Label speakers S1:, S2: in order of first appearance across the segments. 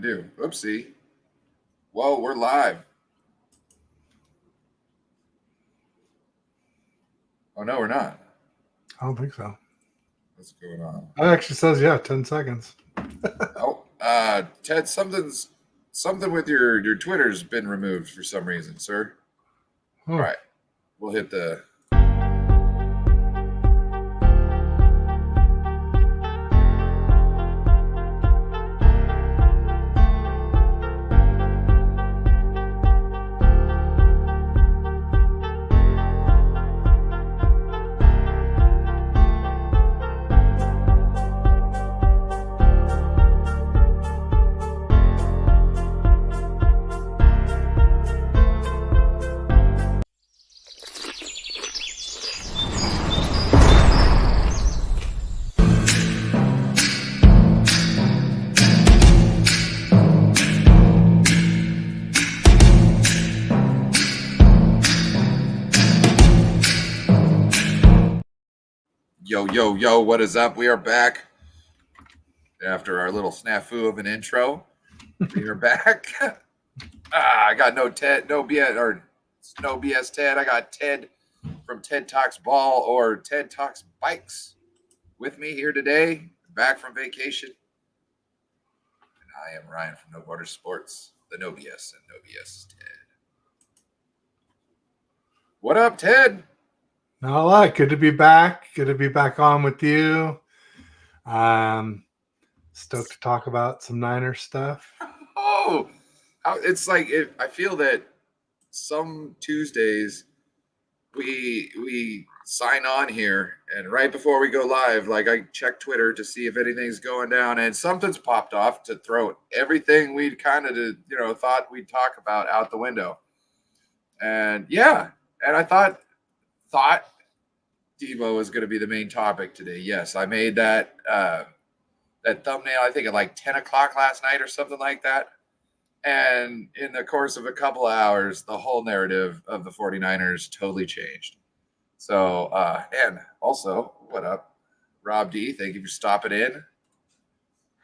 S1: Do. Oopsie. Whoa, we're live. Oh, no, we're not.
S2: I don't think so.
S1: What's going on?
S2: It actually says, 10 seconds.
S1: Ted, something with your Twitter's been removed for some reason, sir. All right. We'll hit the... Yo, what is up? We are back after our little snafu of an intro. We are back. I got no BS Ted. I got Ted from Ted Talks Ball or Ted Talks Bikes with me here today, back from vacation. And I am Ryan from No Border Sports, the No BS and No BS Ted. What up, Ted?
S2: Not a lot. Good to be back. Good to be back on with you. Stoked to talk about some Niners stuff.
S1: Oh, it's like I feel that some Tuesdays we sign on here, and right before we go live, like I check Twitter to see if anything's going down, and something's popped off to throw everything we'd kind of thought we'd talk about out the window. And I thought Deebo was going to be the main topic today. Yes, I made that thumbnail, I think at like 10 o'clock last night or something like that. And in the course of a couple of hours, the whole narrative of the 49ers totally changed. So, and also, what up, Rob D? Thank you for stopping in.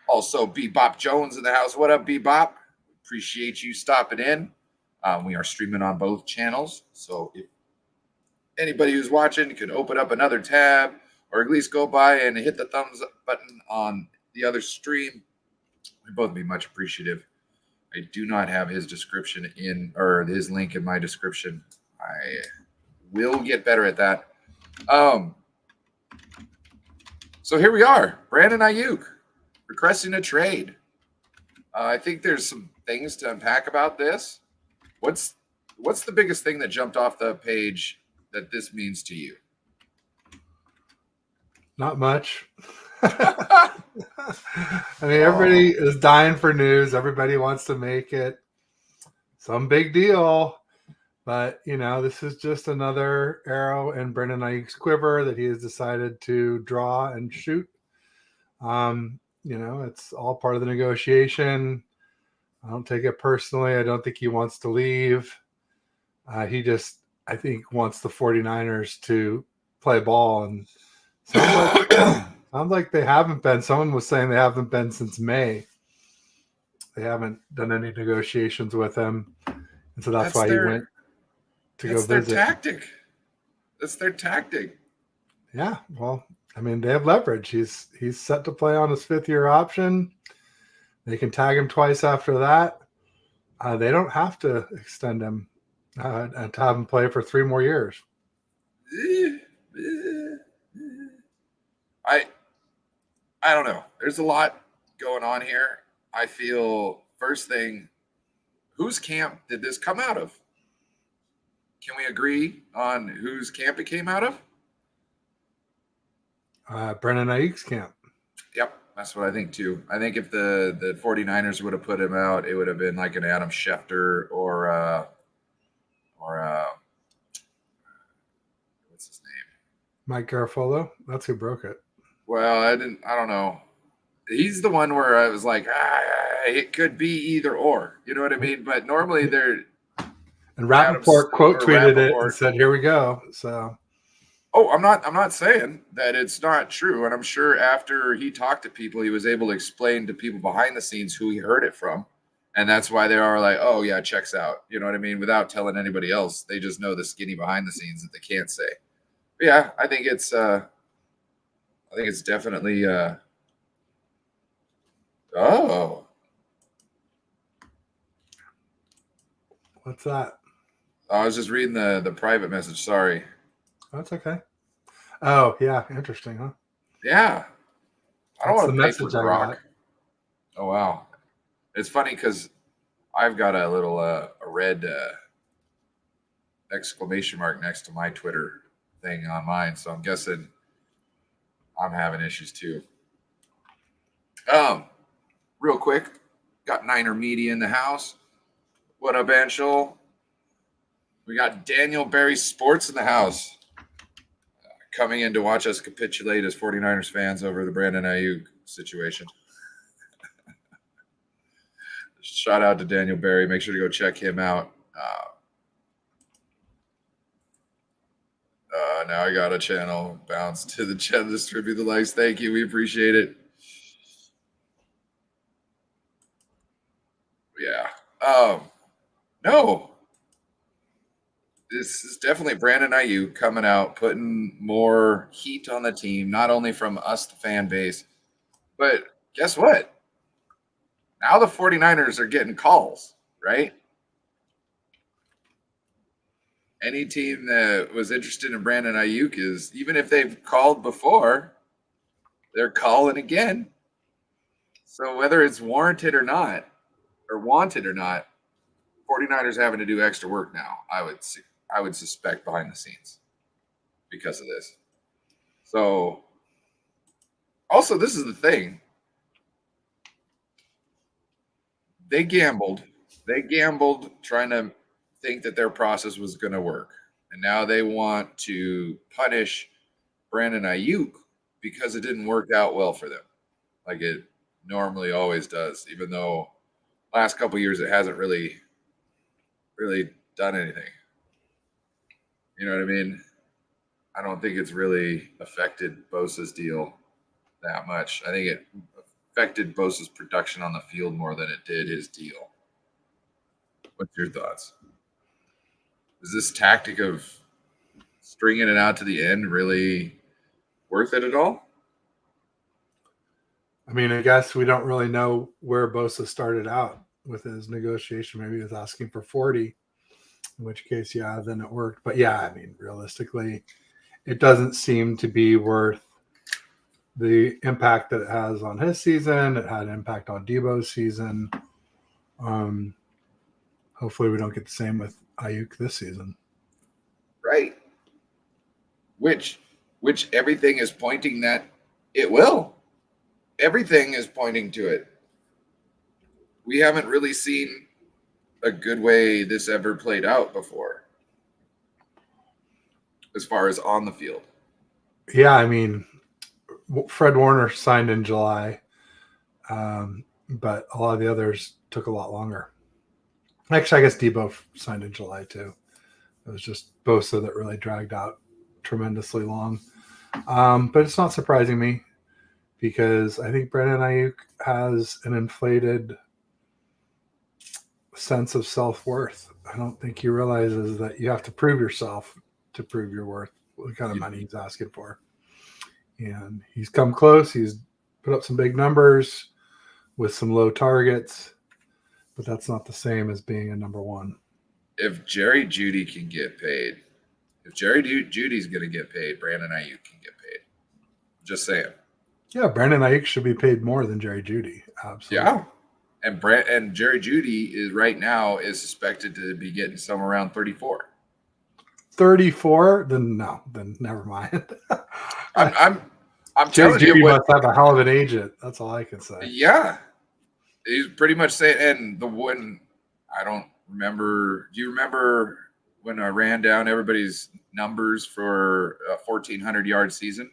S1: Also, Bebop Jones in the house. What up, Bebop? Appreciate you stopping in. We are streaming on both channels. So if anybody who's watching can open up another tab or at least go by and hit the thumbs up button on the other stream, we'd both be much appreciative. I do not have his description or his link in my description. I will get better at that. So here we are, Brandon Ayuk requesting a trade. I think there's some things to unpack about this. What's the biggest thing that jumped off the page that this means to you?
S2: Not much. I mean, everybody is dying for news. Everybody wants to make it some big deal. But, this is just another arrow in Brandon Ayuk's quiver that he has decided to draw and shoot. It's all part of the negotiation. I don't take it personally. I don't think he wants to leave. He just, I think, wants the 49ers to play ball. And sounds like they haven't been. Someone was saying they haven't been since May. They haven't done any negotiations with him. And so that's why he went to go visit.
S1: That's their tactic.
S2: Yeah, well, I mean, they have leverage. He's set to play on his fifth-year option. They can tag him twice after that. They don't have to extend him and to have him play for 3 more years.
S1: I don't know. There's a lot going on here. I feel, first thing, whose camp did this come out of? Can we agree on whose camp it came out of?
S2: Brandon Ayuk's camp.
S1: Yep, that's what I think too. I think if the 49ers would have put him out, it would have been like an Adam Schefter or what's his name?
S2: Mike Garafolo. That's who broke it.
S1: Well, I don't know. He's the one where I was like, it could be either or. You know what I mean? But normally they're...
S2: And Rappaport quote tweeted it and said, here we go. So
S1: Oh, I'm not saying that it's not true. And I'm sure after he talked to people, he was able to explain to people behind the scenes who he heard it from. And that's why they are like, oh yeah, checks out. You know what I mean? Without telling anybody else. They just know the skinny behind the scenes that they can't say. But yeah, I think it's definitely oh.
S2: What's that?
S1: I was just reading the private message. Sorry.
S2: That's okay. Oh, yeah. Interesting, huh?
S1: Yeah. I don't
S2: That's the
S1: want to pay for
S2: message I
S1: grok.
S2: got.
S1: Oh wow. It's funny because I've got a little a red exclamation mark next to my Twitter thing on mine, so I'm guessing I'm having issues too. Um, Real quick, got Niner Media in the house. What up, Anshul? We got Daniel Barry Sports in the house, coming in to watch us capitulate as 49ers fans over the Brandon Ayuk situation. Shout out to Daniel Barry. Make sure to go check him out. Now I got a channel bounce to the chat. Distribute the likes. Thank you. We appreciate it. Yeah. No. This is definitely Brandon Ayuk coming out, putting more heat on the team, not only from us, the fan base, but guess what? Now the 49ers are getting calls, right? Any team that was interested in Brandon Ayuk is, even if they've called before, they're calling again. So whether it's warranted or not, or wanted or not, 49ers having to do extra work now. I would suspect behind the scenes because of this. So also this is the thing. They gambled. They gambled trying to think that their process was going to work. And now they want to punish Brandon Ayuk because it didn't work out well for them. Like it normally always does, even though last couple years it hasn't really done anything. You know what I mean? I don't think it's really affected Bosa's deal that much. I think it affected Bosa's production on the field more than it did his deal. What's your thoughts? Is this tactic of stringing it out to the end really worth it at all?
S2: I mean, I guess we don't really know where Bosa started out with his negotiation. Maybe he was asking for 40, in which case, yeah, then it worked. But yeah, I mean, realistically, it doesn't seem to be worth the impact that it has on his season. It had an impact on Deebo's season. Hopefully we don't get the same with Ayuk this season.
S1: Right. Which everything is pointing that it will. Everything is pointing to it. We haven't really seen a good way this ever played out before, as far as on the field.
S2: Yeah, I mean, Fred Warner signed in July, but a lot of the others took a lot longer. Actually, I guess Deebo signed in July too. It was just Bosa that really dragged out tremendously long. But it's not surprising me because I think Brandon Ayuk has an inflated sense of self-worth. I don't think he realizes that you have to prove yourself to prove your worth, what kind of money he's asking for. And he's come close. He's put up some big numbers with some low targets, but that's not the same as being a number one.
S1: If Jerry Jeudy can get paid, if Jerry Judy's going to get paid, Brandon Ayuk can get paid. Just saying.
S2: Yeah, Brandon Ayuk should be paid more than Jerry Jeudy. Absolutely.
S1: Yeah. And Jerry Jeudy is right now is suspected to be getting somewhere around 34.
S2: 34? Then no, then never mind.
S1: I'm
S2: Jerry
S1: telling
S2: Jeudy
S1: you what.
S2: must have a hell of an agent. That's all I can say.
S1: Yeah, he's pretty much saying. And the one I don't remember. Do you remember when I ran down everybody's numbers for a 1,400-yard season?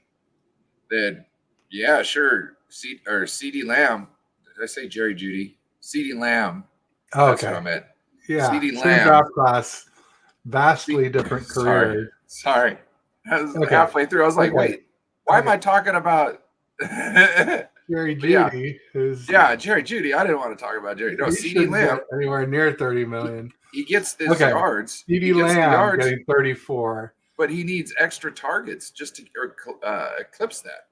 S1: That yeah, sure. CD Lamb. Did I say Jerry Jeudy? CD Lamb.
S2: Oh,
S1: That's
S2: okay.
S1: what I meant.
S2: Yeah,
S1: CD
S2: same
S1: Lamb.
S2: draft class, vastly different careers.
S1: Sorry. I was
S2: Okay.
S1: halfway through. I was like,
S2: Okay.
S1: wait, why am
S2: Okay.
S1: I talking about?
S2: Jerry
S1: But yeah,
S2: Judy, who's
S1: yeah, Jerry Judy. I didn't want to talk about Jerry. No,
S2: he
S1: CD
S2: shouldn't get
S1: Lamb.
S2: anywhere near 30
S1: He,
S2: million.
S1: he gets his
S2: Okay.
S1: yards. He
S2: CeeDee
S1: gets the
S2: Lamb
S1: yards,
S2: getting 34.
S1: but he needs extra targets just to eclipse that.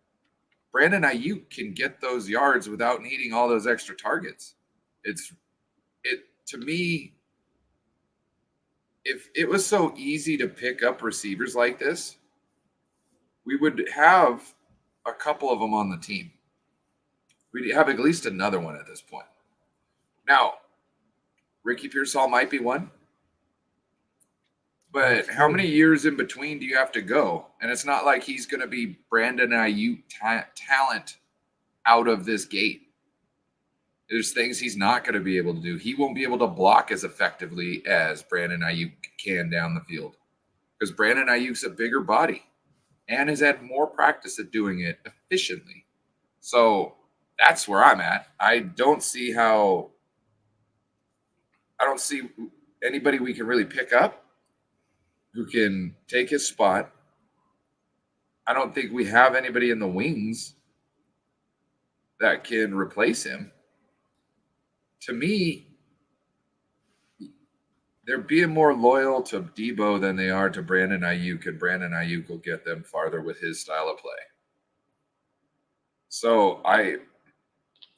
S1: Brandon Ayuk can get those yards without needing all those extra targets. It to me, if it was so easy to pick up receivers like this, we would have a couple of them on the team. We'd have at least another one at this point. Now, Ricky Pearsall might be one, but how many years in between do you have to go? And it's not like he's going to be Brandon Ayuk talent out of this gate. There's things he's not going to be able to do. He won't be able to block as effectively as Brandon Ayuk can down the field because Brandon Ayuk's a bigger body and has had more practice at doing it efficiently. So that's where I'm at. I don't see anybody we can really pick up who can take his spot. I don't think we have anybody in the wings that can replace him. To me, they're being more loyal to Deebo than they are to Brandon Ayuk, and Brandon Ayuk will get them farther with his style of play. So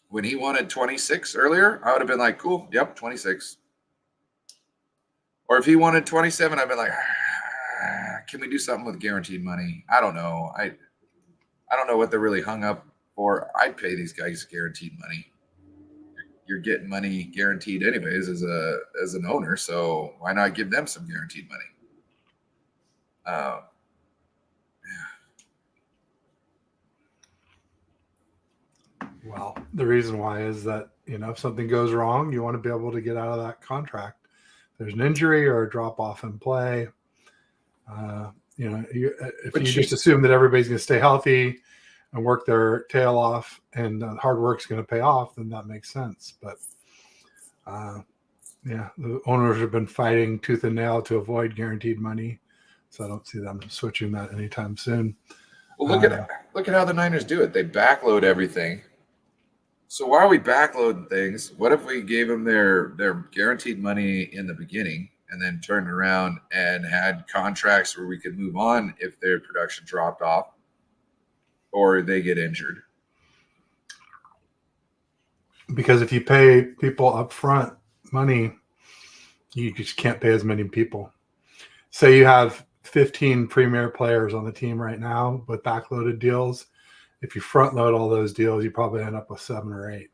S1: when he wanted 26 earlier, I would have been like, cool, yep, 26. Or if he wanted 27, I'd been like, can we do something with guaranteed money? I don't know. I don't know what they're really hung up for. I'd pay these guys guaranteed money. You're getting money guaranteed anyways as an owner, so why not give them some guaranteed money? Yeah.
S2: Well, the reason why is that, if something goes wrong, you want to be able to get out of that contract. If there's an injury or a drop off in play, if you just assume that everybody's going to stay healthy and work their tail off and hard work's going to pay off, then that makes sense. But the owners have been fighting tooth and nail to avoid guaranteed money, so I don't see them switching that anytime soon.
S1: Well, look at how the Niners do it. They backload everything. So why are we backloading things? What if we gave them their guaranteed money in the beginning and then turned around and had contracts where we could move on if their production dropped off or they get injured?
S2: Because if you pay people up front money, you just can't pay as many people. Say you have 15 premier players on the team right now with backloaded deals. If you front load all those deals, you probably end up with 7 or 8.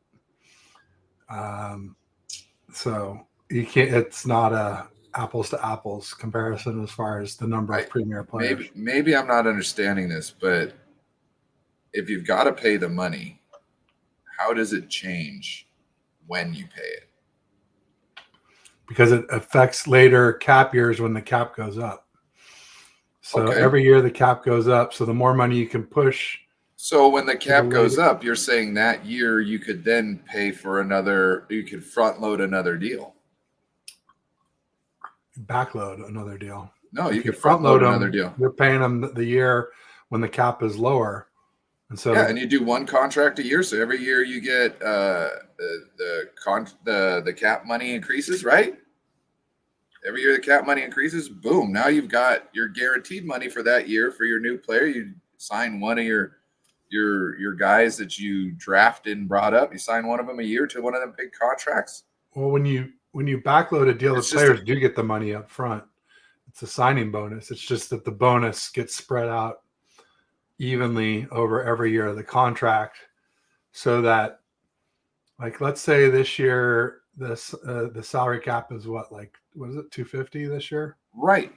S2: So you can't. It's not a apples to apples comparison as far as the number of premier players.
S1: Maybe I'm not understanding this, but if you've got to pay the money, how does it change when you pay it?
S2: Because it affects later cap years when the cap goes up. So every year the cap goes up. So the more money you can push.
S1: So when the cap goes up, you're saying that year you could then pay for you could front load another deal.
S2: Backload another deal.
S1: No, you could front load another deal.
S2: You're paying them the year when the cap is lower. And so
S1: and you do one contract a year. So every year you get the cap money increases, right? Every year the cap money increases. Boom! Now you've got your guaranteed money for that year for your new player. You sign one of your guys that you drafted and brought up. You sign one of them a year to one of them big contracts.
S2: Well, when you backload a deal, the players do get the money up front. It's a signing bonus. It's just that the bonus gets spread out evenly over every year of the contract, so that, like, let's say this year the salary cap is what is it, 250 this year?
S1: Right.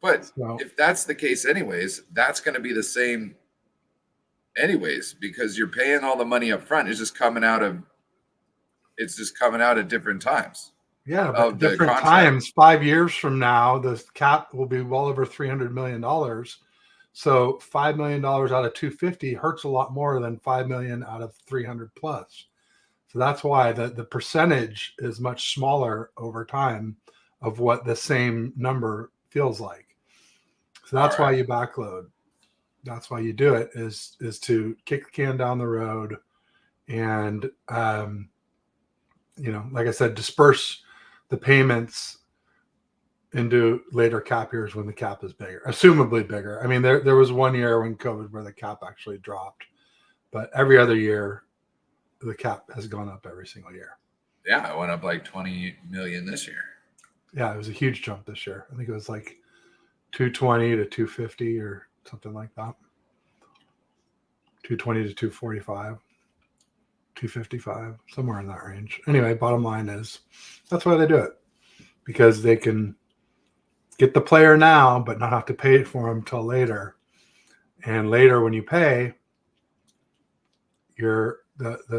S1: But if that's the case anyways, that's going to be the same anyways, because you're paying all the money up front. It's just coming out at different times.
S2: Yeah, but different times. 5 years from now, the cap will be well over $300 million. So $5 million out of 250 hurts a lot more than $5 million out of 300 plus. So that's why the percentage is much smaller over time of what the same number feels like. So that's why you backload. That's why you do it is to kick the can down the road and, like I said, disperse the payments into later cap years when the cap is bigger, assumably bigger. I mean, there was one year when COVID where the cap actually dropped, but every other year the cap has gone up every single year.
S1: Yeah, it went up like 20 million this year.
S2: Yeah, it was a huge jump this year. I think it was like 220 to 250 or something like that. 220 to 245, 255, somewhere in that range. Anyway, bottom line is that's why they do it, because they can get the player now, but not have to pay for him till later. And later, when you pay, the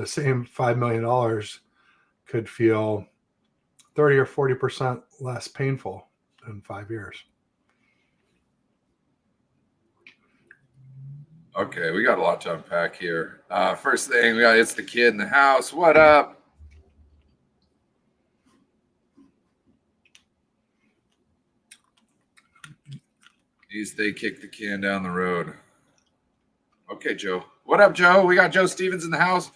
S2: same $5 million could feel 30 or 40% less painful in 5 years.
S1: Okay, we got a lot to unpack here. First thing, it's the kid in the house. What up? They kick the can down the road. Okay, Joe. What up, Joe? We got Joe Stevens in the house.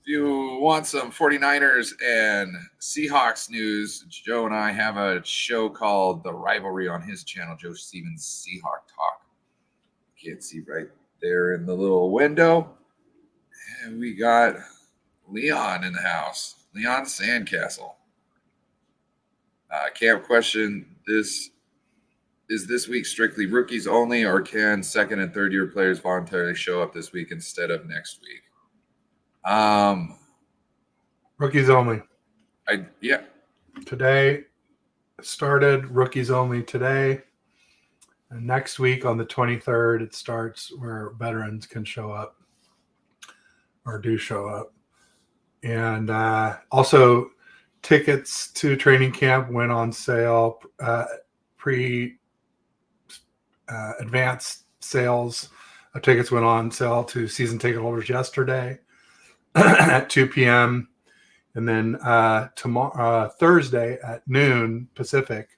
S1: If you want some 49ers and Seahawks news, Joe and I have a show called The Rivalry on his channel, Joe Stevens Seahawk Talk. Can't see right there in the little window. And we got Leon in the house. Leon Sandcastle. Camp question this. Is this week strictly rookies only, or can second and third year players voluntarily show up this week instead of next week?
S2: Rookies only.
S1: Yeah.
S2: Today started rookies only today. And next week on the 23rd, it starts where veterans can show up or do show up. And also tickets to training camp went on sale, advanced sales of tickets went on sale to season ticket holders yesterday at 2 p.m. And then Thursday at noon Pacific,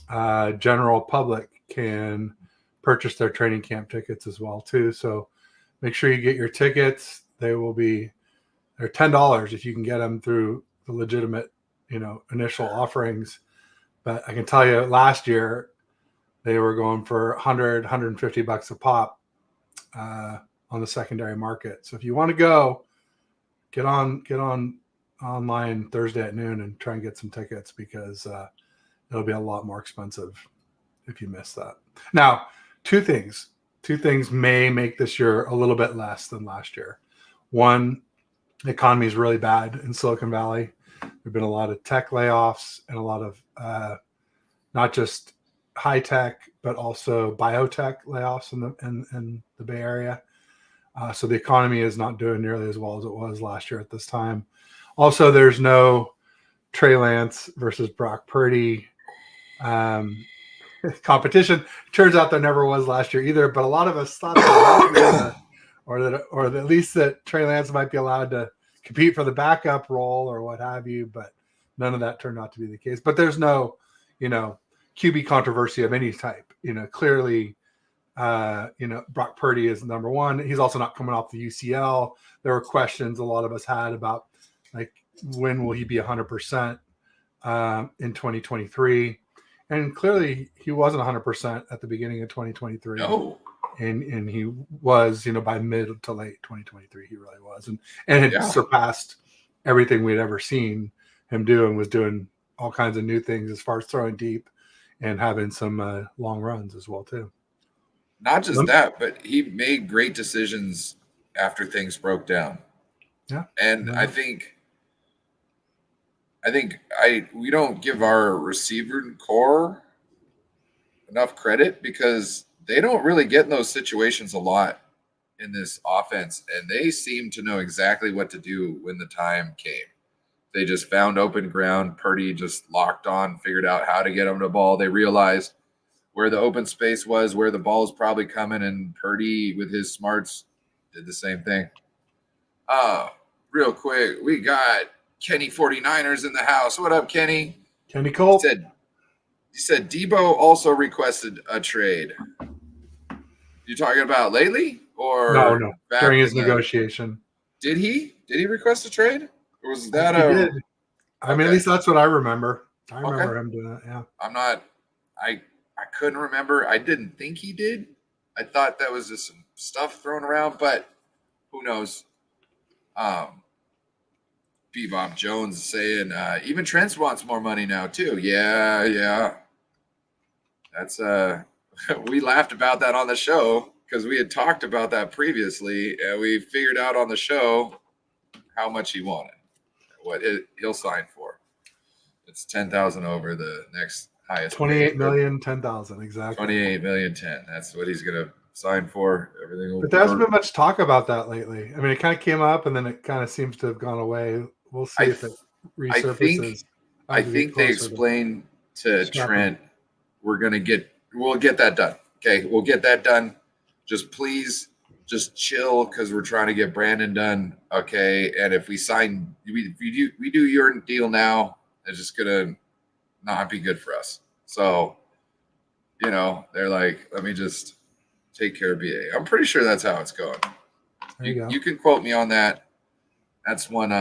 S2: general public can purchase their training camp tickets as well too. So make sure you get your tickets. They're $10 if you can get them through the legitimate, initial offerings. But I can tell you last year they were going for $100, $150 a pop on the secondary market. So if you want to go, get on online Thursday at noon and try and get some tickets, because it'll be a lot more expensive if you miss that. Now, two things may make this year a little bit less than last year. One, the economy is really bad in Silicon Valley. There've been a lot of tech layoffs and a lot of not just high tech, but also biotech layoffs in the Bay Area. So the economy is not doing nearly as well as it was last year at this time. Also, there's no Trey Lance versus Brock Purdy competition. Turns out there never was last year either, but a lot of us thought that or at least that Trey Lance might be allowed to compete for the backup role or what have you, but none of that turned out to be the case. But there's no, QB controversy of any type. Clearly, Brock Purdy is number one. He's also not coming off the UCL. There were questions a lot of us had about, like, when will he be 100% in 2023? And clearly he wasn't 100% at the beginning of 2023.
S1: No.
S2: And he was, by mid to late 2023, he really was. And had surpassed everything we'd ever seen him do, and was doing all kinds of new things as far as throwing deep and having some long runs as well too.
S1: Not just that, but he made great decisions after things broke down.
S2: Yeah.
S1: And I think we don't give our receiver core enough credit, because they don't really get in those situations a lot in this offense, and they seem to know exactly what to do when the time came. They just found open ground. Purdy just locked on, figured out how to get him the ball. They realized where the open space was, where the ball is probably coming, and Purdy, with his smarts, did the same thing. Real quick, we got Kenny 49ers in the house. What up, Kenny?
S2: Kenny Cole.
S1: You said Deebo also requested a trade. You talking about lately or
S2: No,
S1: back
S2: during
S1: in
S2: his
S1: the?
S2: negotiation.
S1: Did he? Did he request a trade? Or was
S2: I think
S1: that
S2: he
S1: a?
S2: did. I mean, at
S1: Okay.
S2: least that's what I remember. I
S1: Okay.
S2: remember him doing that. Yeah.
S1: I'm not. I couldn't remember. I didn't think he did. I thought that was just some stuff thrown around, but who knows? Um, Bebop Jones is saying even Trent wants more money now too. Yeah. That's we laughed about that on the show because we had talked about that previously, and we figured out on the show how much he wanted, what he'll sign for. It's 10,000 over the next highest paid.
S2: 28 million, 10,000 exactly.
S1: 28 million, 10. That's what he's gonna sign for. Everything will.
S2: But there hasn't been much talk about that lately. I mean, it kind of came up and then it kind of seems to have gone away. We'll see
S1: I
S2: if it
S1: I think
S2: resurfaces
S1: I
S2: as we get
S1: think they
S2: closer to
S1: explained to
S2: scrapping.
S1: Trent, we'll get that done. Okay, we'll get that done. Just please, just chill because we're trying to get Brandon done. Okay, and if we sign, we do your deal now, it's just gonna not be good for us. So, they're like, let me just take care of BA. I'm pretty sure that's how it's going.
S2: There you go.
S1: You can quote me on that. That's one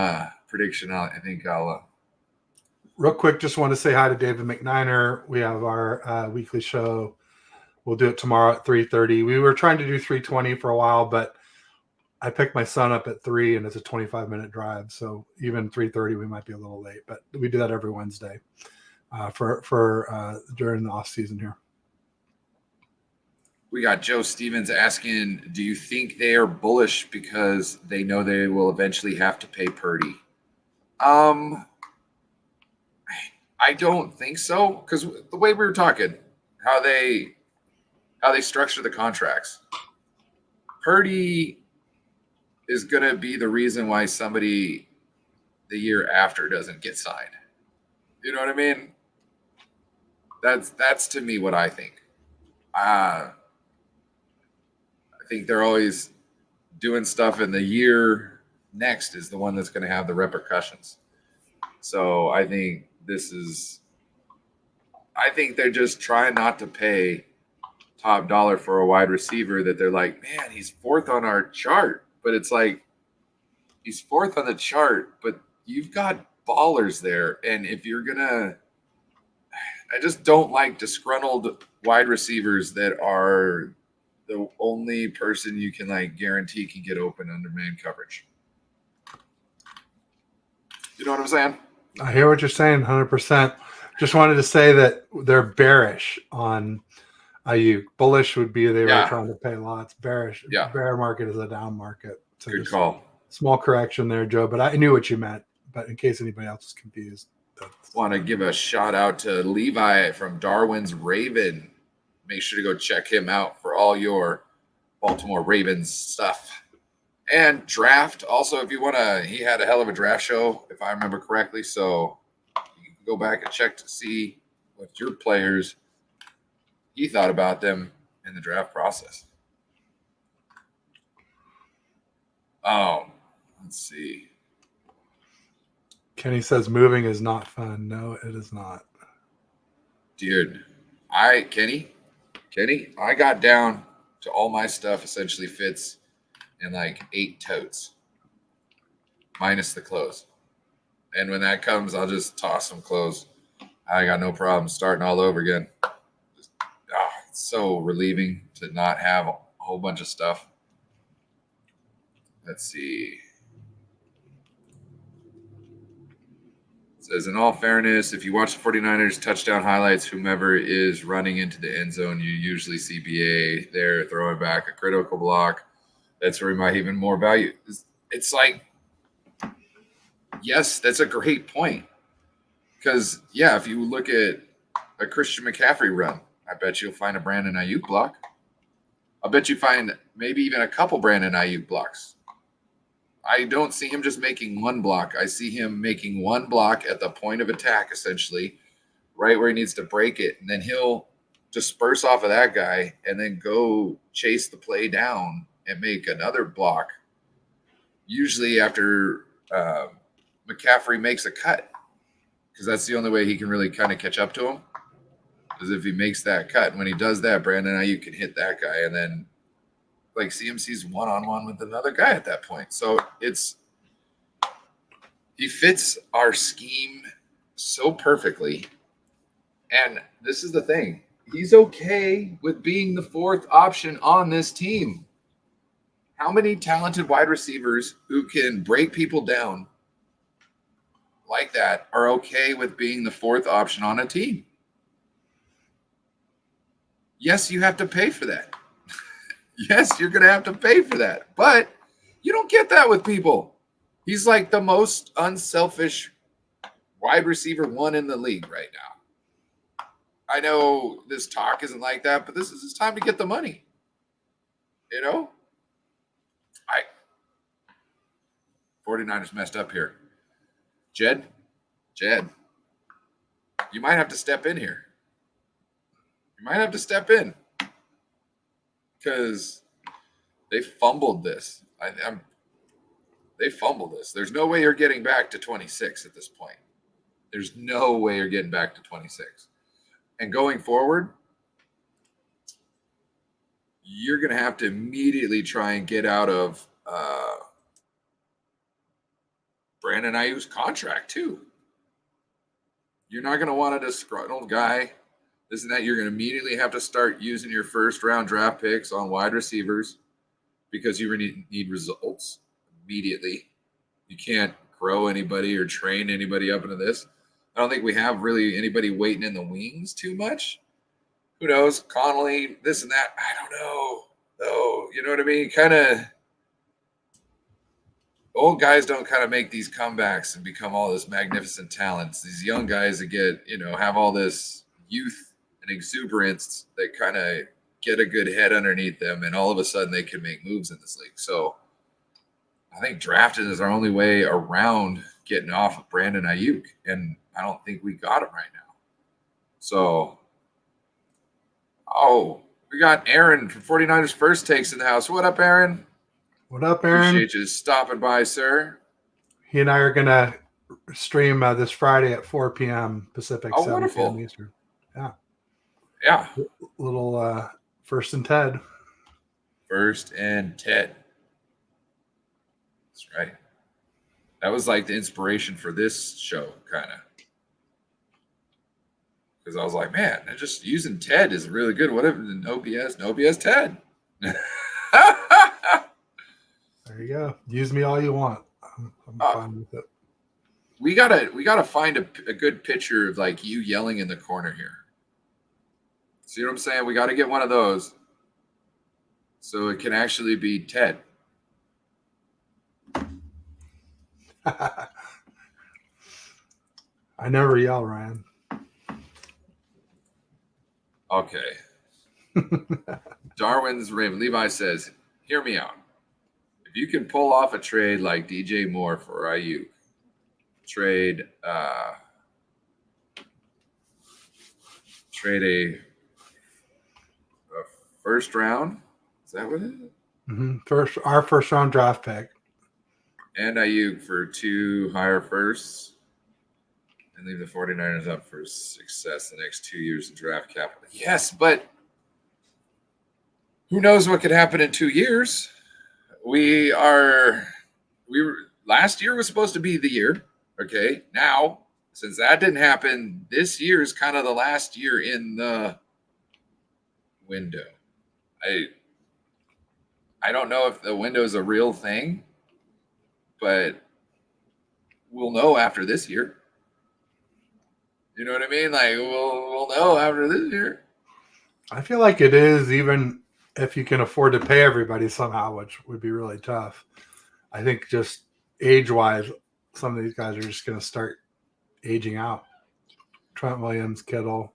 S1: prediction. I think I'll.
S2: Real quick, just want to say hi to David McNiner. We have our weekly show. We'll do it tomorrow at 3:30. We were trying to do 3:20 for a while, but I picked my son up at 3 and it's a 25-minute drive. So even 3:30, we might be a little late, but we do that every Wednesday for during the off season here.
S1: We got Joe Stevens asking, do you think they are bullish because they know they will eventually have to pay Purdy? I don't think so, because the way we were talking, how they structure the contracts, Purdy is going to be the reason why somebody the year after doesn't get signed. You know what I mean? That's to me what I think. I think they're always doing stuff in the year next is the one that's going to have the repercussions. So I think they're just trying not to pay top dollar for a wide receiver that they're like, man, he's fourth on our chart. But it's like, he's fourth on the chart, but you've got ballers there. And if you're going to, I just don't like disgruntled wide receivers that are the only person you can guarantee can get open under man coverage. You know what I'm saying?
S2: I hear what you're saying, 100%. Just wanted to say that they're bearish on Ayuk. Bullish would be they were trying to pay lots. Bearish, bear market is a down market. So
S1: good call.
S2: Small correction there, Joe, but I knew what you meant. But in case anybody else is confused,
S1: want to give a shout out to Levi from Darwin's Raven. Make sure to go check him out for all your Baltimore Ravens stuff. And draft also, if you want to, he had a hell of a draft show, if I remember correctly. So you can go back and check to see what your players, he thought about them in the draft process. Let's see.
S2: Kenny says moving is not fun. No, it is not.
S1: Dude, Kenny, I got down to all my stuff essentially fits in 8 totes, minus the clothes. And when that comes, I'll just toss some clothes. I got no problem starting all over again. It's so relieving to not have a whole bunch of stuff. Let's see. It says, in all fairness, if you watch the 49ers touchdown highlights, whomever is running into the end zone, you usually see BA there throwing back a critical block. That's where he might even more value. It's like, yes, that's a great point. Because, if you look at a Christian McCaffrey run, I bet you'll find a Brandon Ayuk block. I bet you find maybe even a couple Brandon Ayuk blocks. I don't see him just making one block. I see him making one block at the point of attack, essentially, right where he needs to break it. And then he'll disperse off of that guy and then go chase the play down and make another block, usually after McCaffrey makes a cut, because that's the only way he can really kind of catch up to him. As if he makes that cut. And when he does that, Brandon Ayuk can hit that guy. And then, like, CMC's one-on-one with another guy at that point. So he fits our scheme so perfectly. And this is the thing. He's okay with being the fourth option on this team. How many talented wide receivers who can break people down like that are okay with being the fourth option on a team? Yes, you have to pay for that. Yes, you're going to have to pay for that. But you don't get that with people. He's like the most unselfish wide receiver one in the league right now. I know this talk isn't like that, but this is his time to get the money. You know? 49ers messed up here. Jed, you might have to step in here. You might have to step in because they fumbled this. They fumbled this. There's no way you're getting back to 26 at this point. There's no way you're getting back to 26. And going forward, you're going to have to immediately try and get out of Brandon Ayuk's contract too. You're not going to want a disgruntled guy. This and that. You're going to immediately have to start using your first-round draft picks on wide receivers because you really need results immediately. You can't grow anybody or train anybody up into this. I don't think we have really anybody waiting in the wings too much. Who knows? Connolly, this and that. I don't know. Though, you know what I mean? Kind of old guys don't kind of make these comebacks and become all this magnificent talents. These young guys that get, have all this youth and exuberance that kind of get a good head underneath them, and all of a sudden they can make moves in this league. So I think drafting is our only way around getting off of Brandon Ayuk, and I don't think we got him right now. So, we got Aaron from 49ers First Takes in the house. What up, Aaron?
S2: What up, Aaron?
S1: Appreciate you stopping by, sir.
S2: He and I are going to stream this Friday at 4 p.m. Pacific, 7
S1: wonderful.
S2: p.m. Eastern.
S1: Yeah.
S2: Little First and Ted.
S1: First and Ted. That's right. That was like the inspiration for this show, kind of. Because I was like, man, just using Ted is really good. Whatever, no BS Ted.
S2: There you go. Use me all you want. I'm fine with it.
S1: We gotta find a good picture of like you yelling in the corner here. See what I'm saying? We got to get one of those so it can actually be Ted.
S2: I never yell, Ryan.
S1: Okay. Darwin's Raven. Levi says, hear me out. If you can pull off a trade like DJ Moore for Ayuk, trade a first round. Is that what it is?
S2: Mm-hmm. Our first round draft pick.
S1: And Ayuk for 2 higher firsts. And leave the 49ers up for success the next 2 years of draft capital. Yes, but who knows what could happen in 2 years? Last year was supposed to be the year. Okay. Now, since that didn't happen, this year is kind of the last year in the window. I don't know if the window is a real thing, but we'll know after this year. You know what I mean? Like we'll know after this year.
S2: I feel like it is, even if you can afford to pay everybody somehow, which would be really tough. I think just age-wise, some of these guys are just going to start aging out. Trent Williams, Kittle.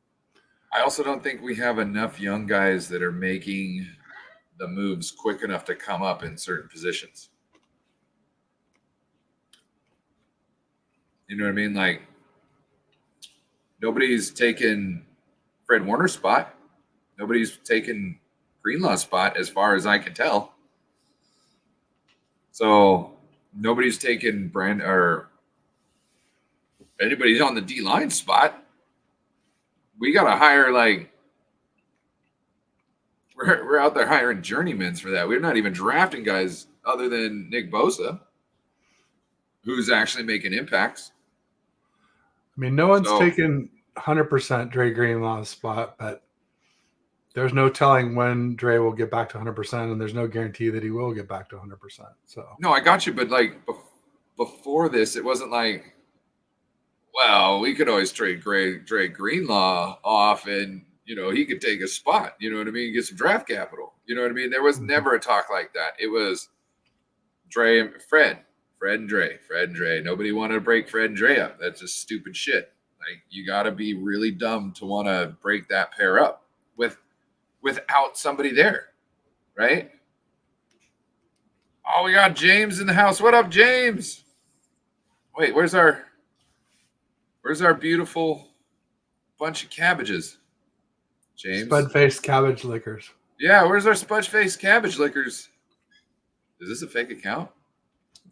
S1: I also don't think we have enough young guys that are making the moves quick enough to come up in certain positions. You know what I mean? Like, nobody's taken Fred Warner's spot. Nobody's taken Greenlaw's spot, as far as I can tell. So nobody's taken or anybody's on the D-line spot. we got to hire like we're out there hiring journeymans for that. We're not even drafting guys other than Nick Bosa, who's actually making impacts.
S2: I mean, no one's
S1: So
S2: taken 100% Dre Greenlaw's spot, but there's no telling when Dre will get back to 100%, and there's no guarantee that he will get back to 100%. So
S1: no, I got you, but like before this, it wasn't like, well, we could always trade Dre Greenlaw off, and he could take a spot. You know what I mean? Get some draft capital. You know what I mean? There was never a talk like that. It was Dre and Fred and Dre. Nobody wanted to break Fred and Dre up. That's just stupid shit. Like you got to be really dumb to want to break that pair up without somebody there, right? Oh, we got James in the house. What up, James? Wait, where's our beautiful bunch of cabbages? James.
S2: Spud-faced cabbage lickers.
S1: Yeah, where's our spudge-faced cabbage lickers? Is this a fake account?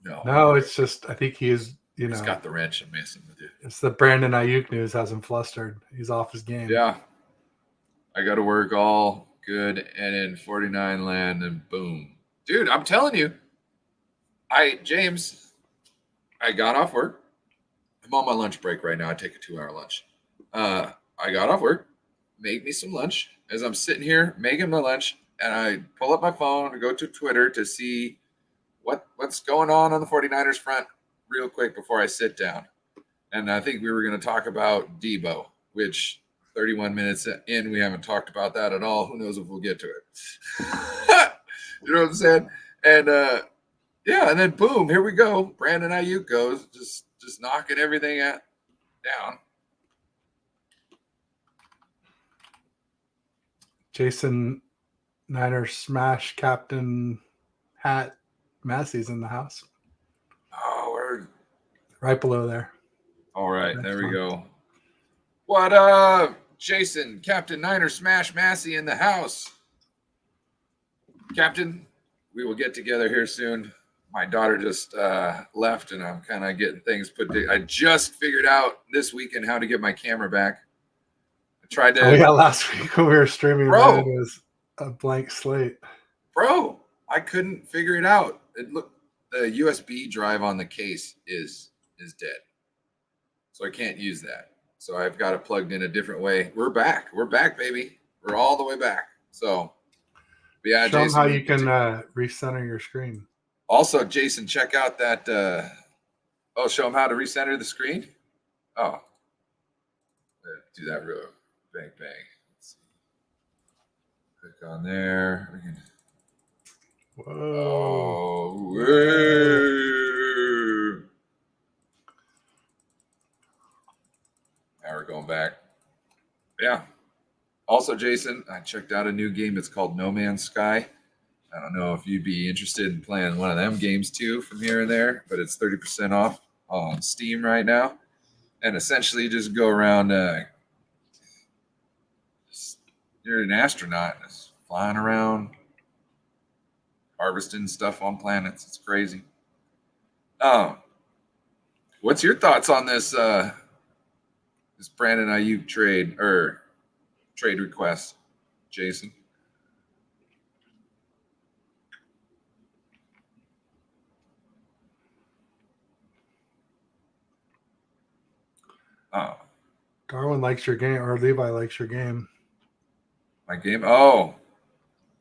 S2: No, it's just I think he is.
S1: He's got the wrench and messing with you.
S2: It's the Brandon Ayuk news has him flustered. He's off his game.
S1: Yeah. I got to work all good and in 49 land and boom. Dude, I'm telling you. James, I got off work. I'm on my lunch break right now. I take a 2-hour lunch. I got off work, made me some lunch. As I'm sitting here making my lunch, and I pull up my phone and go to Twitter to see what's going on the 49ers front real quick before I sit down. And I think we were going to talk about Deebo, which 31 minutes in, we haven't talked about that at all. Who knows if we'll get to it. You know what I'm saying? And yeah, and then boom, here we go. Brandon Ayuk goes, just knocking everything down.
S2: Jason Niner smash captain hat Massey's in the house.
S1: Oh, we're
S2: right below there.
S1: All right, there we go. What up, Jason? Captain Niner smash Massey in the house. Captain, we will get together here soon. My daughter just left, and I'm kind of getting things put together. I just figured out this weekend how to get my camera back. I tried to.
S2: Oh, yeah, last week when we were streaming,
S1: Bro,
S2: it was a blank slate.
S1: Bro, I couldn't figure it out. The USB drive on the case is dead, so I can't use that. So I've got it plugged in a different way. We're back. We're back, baby. We're all the way back. So, yeah,
S2: show
S1: Jason,
S2: them how you can recenter your screen.
S1: Also, Jason, check out that. Show them how to recenter the screen. Oh, do that real bang. Let's see. Click on there. We can.
S2: Whoa.
S1: Oh, now we're going back. Yeah. Also, Jason, I checked out a new game. It's called No Man's Sky. I don't know if you'd be interested in playing one of them games too from here and there, but it's 30% off on Steam right now. And essentially, you just go around. You're an astronaut, just flying around, harvesting stuff on planets. It's crazy. What's your thoughts on this this Brandon Ayuk trade request, Jason?
S2: Darwin likes your game, or Levi likes your game.
S1: My game? Oh,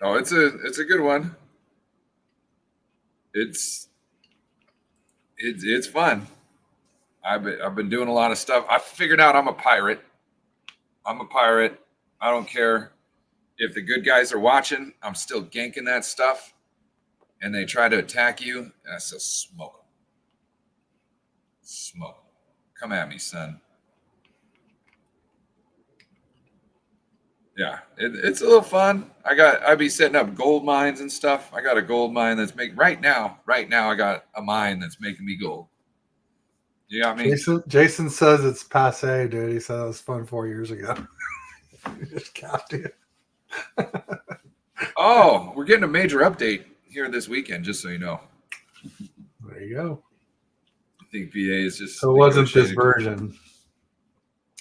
S1: it's a good one. It's fun. I've been doing a lot of stuff. I figured out I'm a pirate. I don't care if the good guys are watching. I'm still ganking that stuff, and they try to attack you, and I still smoke them. Smoke. Come at me, son. Yeah, it's a little fun. I'd be setting up gold mines and stuff. I got a gold mine that's making right now. I got a mine that's making me gold. You got me?
S2: Jason says it's passe, dude. He said it was fun 4 years ago. Just capped you.
S1: Oh, we're getting a major update here this weekend, just so you know.
S2: There you go.
S1: I think PA is just.
S2: So it wasn't this version.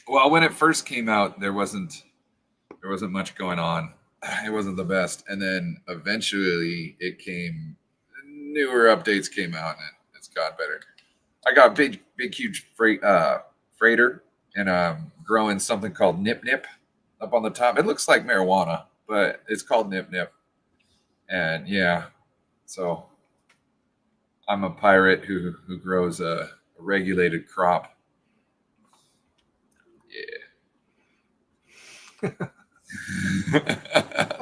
S1: Well, when it first came out, there wasn't much going on. It wasn't the best, and then eventually newer updates came out, and it's got better. I got a big, huge freighter, and I'm growing something called Nip Nip up on the top. It looks like marijuana, but it's called Nip Nip, and yeah, so I'm a pirate who grows a regulated crop. Yeah.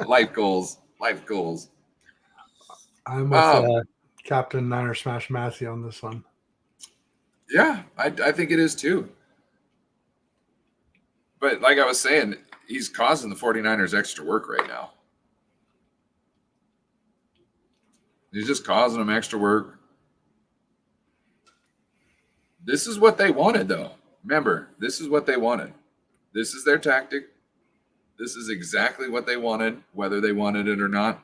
S1: Life goals. Life goals.
S2: I'm with Captain Niner Smash Massey on this one.
S1: Yeah, I think it is too. But like I was saying, he's causing the 49ers extra work right now. He's just causing them extra work. This is what they wanted, though. Remember, this is what they wanted. This is their tactic. This is exactly what they wanted, whether they wanted it or not.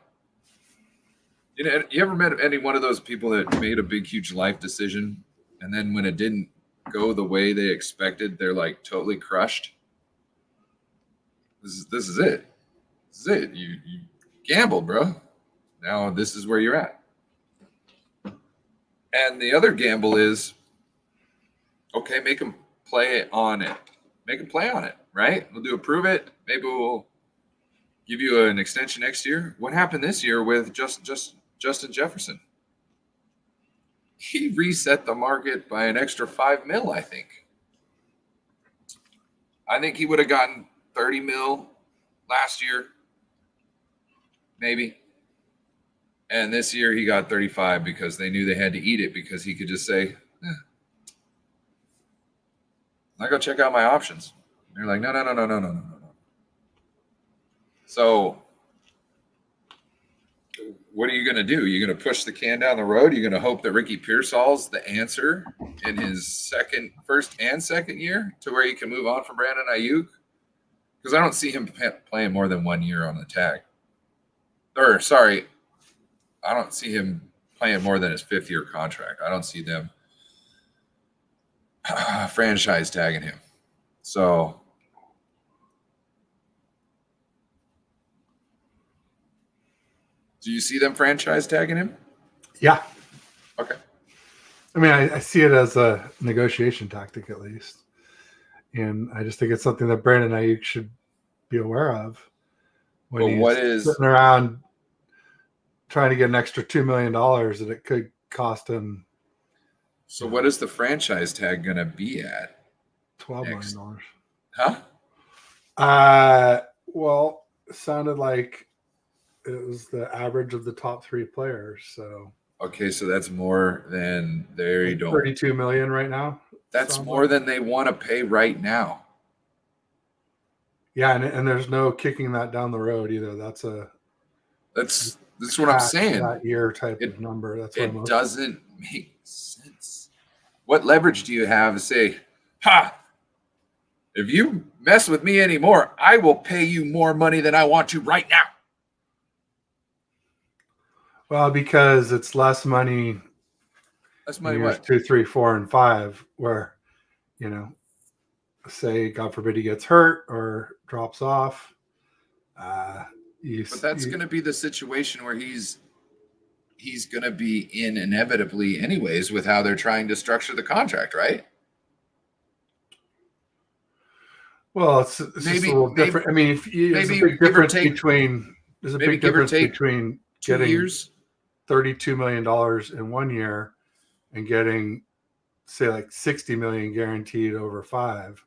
S1: You ever met any one of those people that made a big, huge life decision, and then when it didn't go the way they expected, they're like totally crushed? This is it. This is it. You gambled, bro. Now this is where you're at. And the other gamble is, okay, make them play on it. Make them play on it, right? We'll do approve it. Maybe we'll give you an extension next year. What happened this year with Justin Jefferson? He reset the market by an extra $5 million, I think. I think he would have gotten $30 million last year, maybe. And this year he got 35 because they knew they had to eat it, because he could just say, I go check out my options. And they're like, no. So what are you going to do? You're going to push the can down the road? You're going to hope that Ricky Pearsall's the answer in his first and second year to where he can move on from Brandon Ayuk? Because I don't see him playing more than 1 year on the tag. I don't see him playing more than his 5th-year contract. I don't see them franchise tagging him. So do you see them franchise tagging him?
S2: Yeah.
S1: Okay.
S2: I mean, I see it as a negotiation tactic, at least. And I just think it's something that Brandon Ayuk should be aware of when he's sitting around trying to get an extra $2 million that it could cost him.
S1: So what is the franchise tag going to be at?
S2: $12 million.
S1: Huh?
S2: Well, it sounded like it was the average of the top 3 players. So
S1: okay, so that's more than they don't.
S2: $32 million right now.
S1: That's more than they want to pay right now.
S2: Yeah, and there's no kicking that down the road either. That's what I'm saying. That year type of number. That's what
S1: it doesn't make sense. What leverage do you have to say, if you mess with me anymore, I will pay you more money than I want to right now?
S2: Well, because it's less money.
S1: Less money.
S2: Years
S1: what?
S2: 2, 3, 4, and 5, where, say God forbid he gets hurt or drops off.
S1: But that's going to be the situation where he's going to be in inevitably anyways with how they're trying to structure the contract, right?
S2: Well, it's maybe a little different. I mean, there's a big difference between getting
S1: years.
S2: $32 million in 1 year and getting, say, like $60 million guaranteed over 5.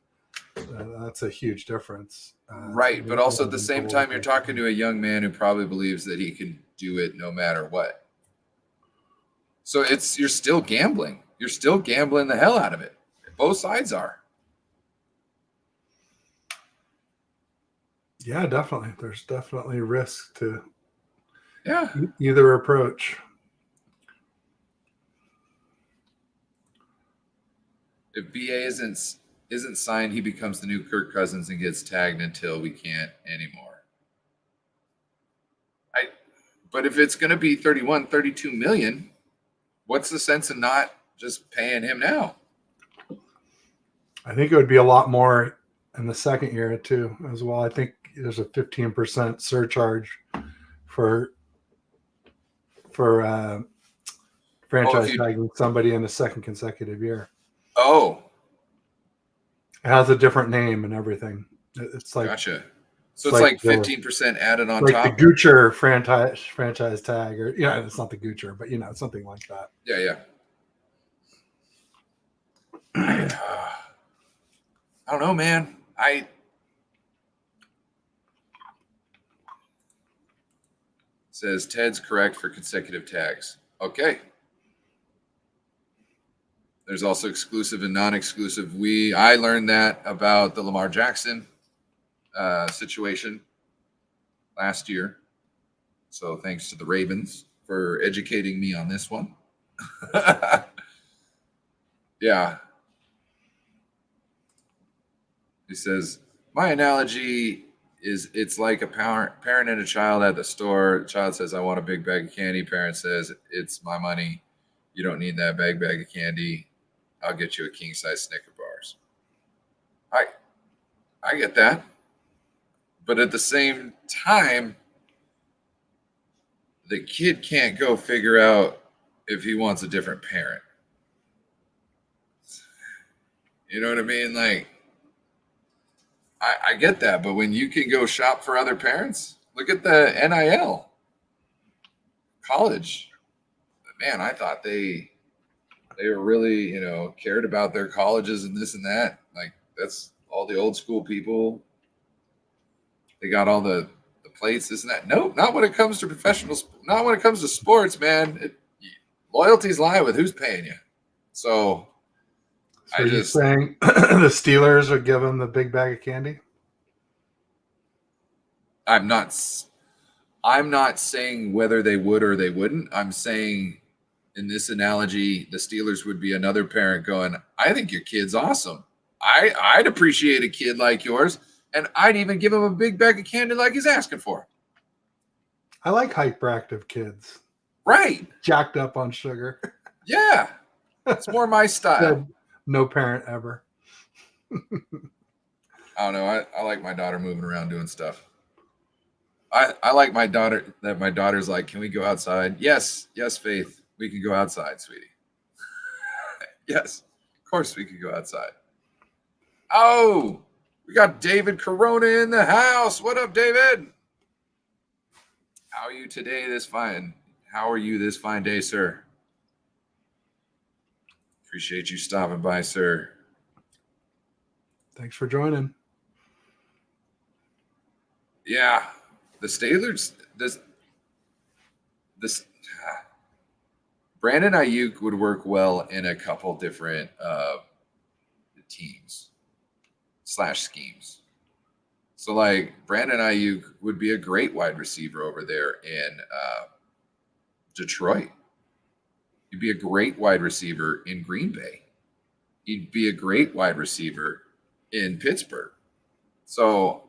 S2: That's a huge difference.
S1: Right, but also at the same time, you're talking to a young man who probably believes that he can do it no matter what. So you're still gambling. You're still gambling the hell out of it. Both sides are.
S2: Yeah, definitely. There's definitely risk to
S1: Yeah.
S2: Either approach.
S1: If BA isn't signed, he becomes the new Kirk Cousins and gets tagged until we can't anymore. But if it's going to be 32 million, what's the sense in not just paying him now?
S2: I think it would be a lot more in the second year too as well. I think there's a 15% surcharge for
S1: if
S2: franchise
S1: you
S2: tagging somebody in the second consecutive year.
S1: oh,
S2: It has a different name and everything. It's like
S1: gotcha. So
S2: it's
S1: it's
S2: like
S1: like
S2: the
S1: 15% added on
S2: like the
S1: top.
S2: Goocher franchise tag, or it's not the Goocher, but something like that.
S1: Yeah, yeah. I don't know, man. Says Ted's correct for consecutive tags. Okay. There's also exclusive and non-exclusive. I learned that about the Lamar Jackson situation last year. So thanks to the Ravens for educating me on this one. Yeah. He says, my analogy is it's like a parent and a child at the store. The child says, I want a big bag of candy. Parent says, it's my money. You don't need that bag of candy. I'll get you a king size Snicker bars. I get that. But at the same time, the kid can't go figure out if he wants a different parent. You know what I mean? Like, I get that, but when you can go shop for other parents, look at the NIL college. Man, I thought they were really, cared about their colleges and this and that. Like, that's all the old school people. They got all the plates, this and that. Nope, not when it comes to not when it comes to sports, man. Loyalties lie with who's paying you. So
S2: are you saying the Steelers would give him the big bag of candy?
S1: I'm not saying whether they would or they wouldn't. I'm saying in this analogy, the Steelers would be another parent going, I think your kid's awesome. I'd appreciate a kid like yours, and I'd even give him a big bag of candy like he's asking for.
S2: I like hyperactive kids.
S1: Right.
S2: Jacked up on sugar.
S1: Yeah. It's more my style.
S2: No parent ever.
S1: I don't know. I like my daughter moving around doing stuff. I like my daughter that my daughter's like, can we go outside? Yes, Faith, we can go outside, sweetie. Yes, of course we can go outside. Oh, we got David Corona in the house. What up, David? How are you today? How are you this fine day, sir? Appreciate you stopping by, sir.
S2: Thanks for joining.
S1: Yeah, the Steelers. This Brandon Ayuk would work well in a couple different teams / schemes. So, like, Brandon Ayuk would be a great wide receiver over there in Detroit. He'd be a great wide receiver in Green Bay. He'd be a great wide receiver in Pittsburgh. So,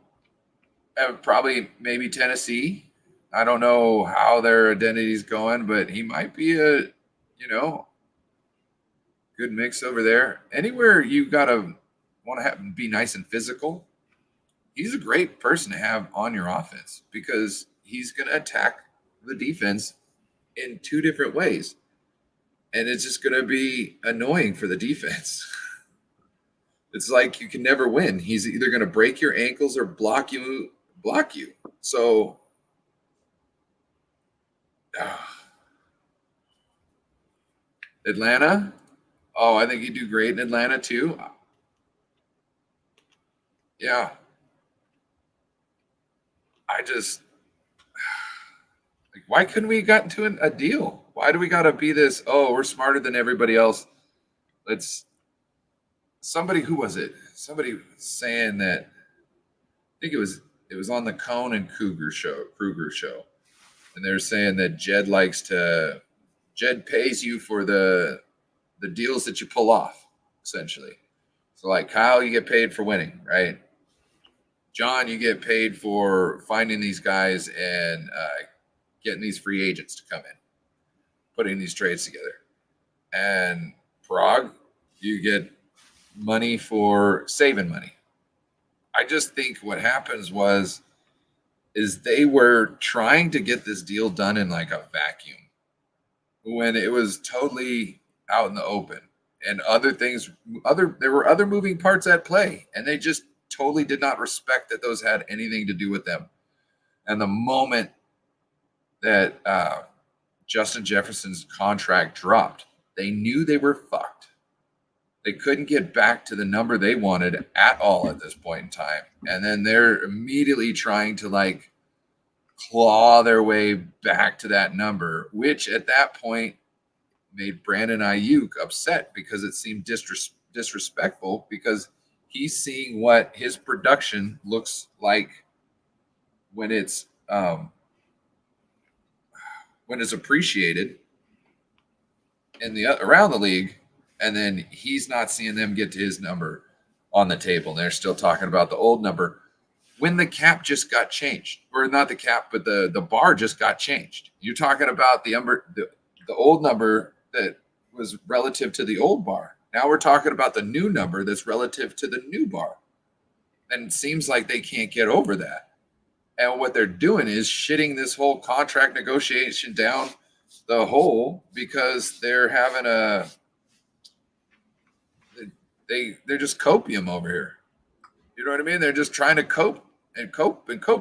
S1: probably maybe Tennessee. I don't know how their identity's going, but he might be a, good mix over there. Anywhere you gotta want to be nice and physical, he's a great person to have on your offense because he's going to attack the defense in two different ways. And it's just going to be annoying for the defense. It's like you can never win. He's either going to break your ankles or block you. So Atlanta. Oh, I think he'd do great in Atlanta too. Yeah. Why couldn't we gotten to a deal? Why do we got to be this? Oh, we're smarter than everybody else. Who was it? Somebody was saying that. I think it was on the Cone and Kruger show, and they're saying that Jed pays you for the deals that you pull off, essentially. So, like, Kyle, you get paid for winning, right? John, you get paid for finding these guys and getting these free agents to come in, putting these trades together. And Prague, you get money for saving money. I just think what happens is they were trying to get this deal done in like a vacuum when it was totally out in the open, and there were other moving parts at play, and they just totally did not respect that those had anything to do with them. And the moment that Justin Jefferson's contract dropped, they knew they were fucked. They couldn't get back to the number they wanted at all at this point in time. And then they're immediately trying to like claw their way back to that number, which at that point made Brandon Ayuk upset because it seemed disrespectful, because he's seeing what his production looks like when it's appreciated in the around the league, and then he's not seeing them get to his number on the table. And they're still talking about the old number when the cap just got changed, or not the cap, but the bar just got changed. You're talking about the old number that was relative to the old bar. Now we're talking about the new number that's relative to the new bar. And it seems like they can't get over that. And what they're doing is shitting this whole contract negotiation down the hole, because they're having they're just copium over here. You know what I mean? They're just trying to cope